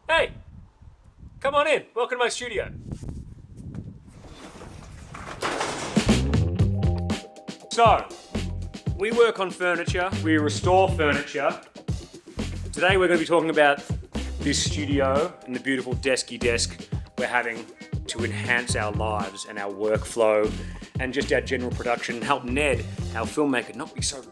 Hey, come on in. Welcome to my studio. So, we work on furniture, we restore furniture. Today we're going to be talking about this studio and the beautiful Desky desk we're having to enhance our lives and our workflow and just our general production and help Ned, our filmmaker, not be so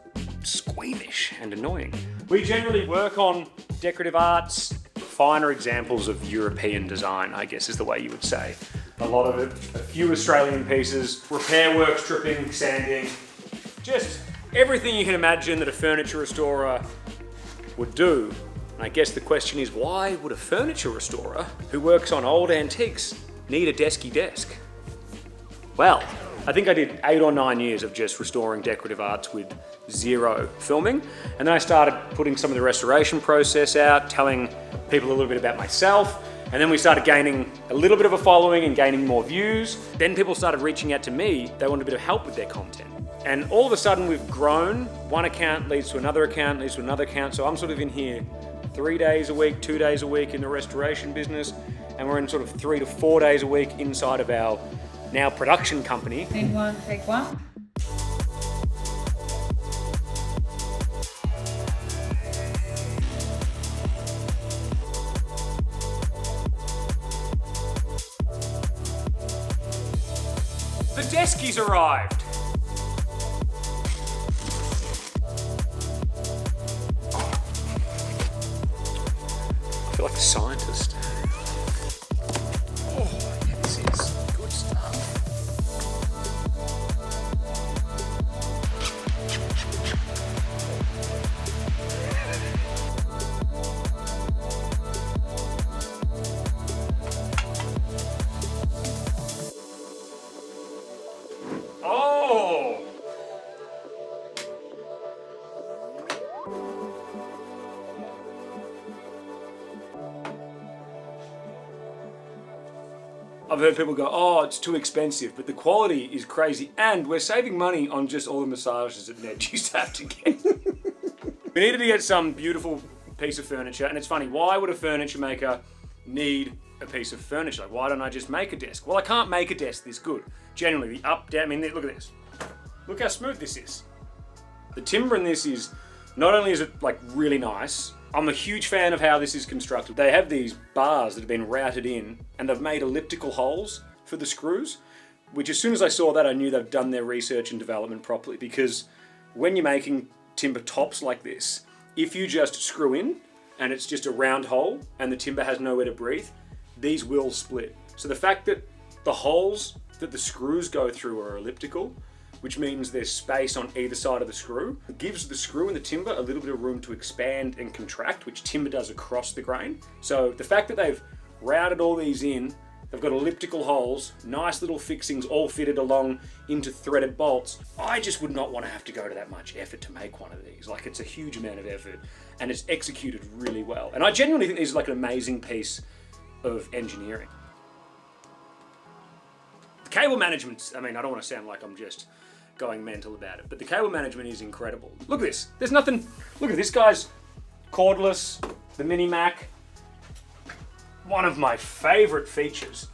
squeamish and annoying. We generally work on decorative arts, finer examples of European design, I guess is the way you would say. A lot of it, a few Australian pieces, repair work, stripping, sanding, just everything you can imagine that a furniture restorer would do. And I guess the question is, why would a furniture restorer who works on old antiques need a Desky desk? Well, I think I did 8 or 9 years of just restoring decorative arts with zero filming. And then I started putting some of the restoration process out, telling people a little bit about myself. And then we started gaining a little bit of a following and gaining more views. Then people started reaching out to me. They wanted a bit of help with their content. And all of a sudden we've grown. One account leads to another account, leads to another account. So I'm sort of in here 3 days a week, 2 days a week in the restoration business. And we're in sort of 3 to 4 days a week inside of our now production company. Take one, take one. The Desky's arrived. I feel like a scientist. Oh, yeah, this is good stuff. Oh! I've heard people go, oh, it's too expensive, but the quality is crazy, and we're saving money on just all the massages that Ned used to have to get. We needed to get some beautiful piece of furniture, and it's funny, why would a furniture maker need a piece of furniture? Like, why don't I just make a desk? Well, I can't make a desk this good. Generally, the up, down, I mean, look at this. Look how smooth this is. The timber in this is, not only is it like really nice, I'm a huge fan of how this is constructed. They have these bars that have been routed in and they've made elliptical holes for the screws, which as soon as I saw that, I knew they've done their research and development properly, because when you're making timber tops like this, if you just screw in and it's just a round hole and the timber has nowhere to breathe, these will split. So the fact that the holes that the screws go through are elliptical, which means there's space on either side of the screw, it gives the screw and the timber a little bit of room to expand and contract, which timber does across the grain. So the fact that they've routed all these in, they've got elliptical holes, nice little fixings all fitted along into threaded bolts. I just would not want to have to go to that much effort to make one of these. Like, it's a huge amount of effort and it's executed really well. And I genuinely think this is like an amazing piece of engineering. The cable management, I mean, I don't want to sound like I'm just going mental about it, but the cable management is incredible. Look at this. There's nothing, look at this guy's cordless, the Mini Mac. One of my favorite features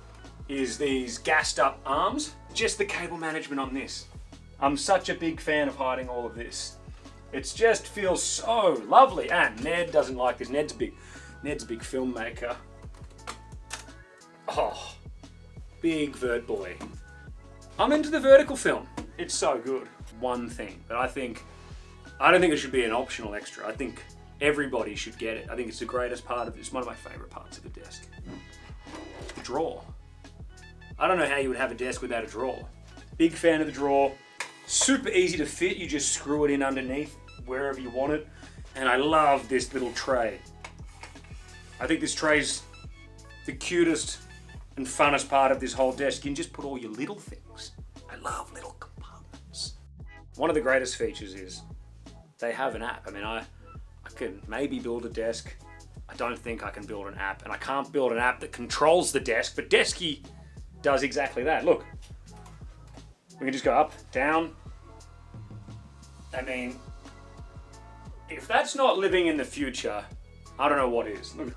is these gassed up arms. Just the cable management on this. I'm such a big fan of hiding all of this. It just feels so lovely. And Ned doesn't like this. Ned's a big filmmaker. Oh, big vert boy. I'm into the vertical film. It's so good. One thing that I don't think it should be an optional extra. I think everybody should get it. I think it's the greatest part of it. It's one of my favorite parts of a desk. The drawer. I don't know how you would have a desk without a drawer. Big fan of the drawer. Super easy to fit. You just screw it in underneath wherever you want it. And I love this little tray. I think this tray's the cutest and funnest part of this whole desk. You can just put all your little things. I love little compartments. One of the greatest features is they have an app. I mean, I can maybe build a desk. I don't think I can build an app, and I can't build an app that controls the desk, but Desky does exactly that. Look, we can just go up, down. I mean, if that's not living in the future, I don't know what is. Look.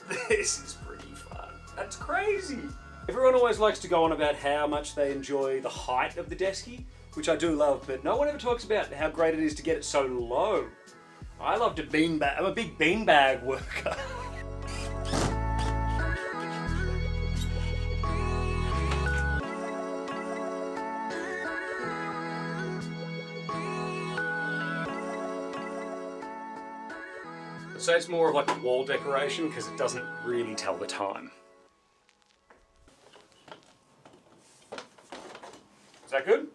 This is pretty fun. That's crazy. Everyone always likes to go on about how much they enjoy the height of the Desky, which I do love, but no one ever talks about how great it is to get it so low. I love to beanbag. I'm a big beanbag worker. I'd say it's more of like a wall decoration because it doesn't really tell the time. Is that good?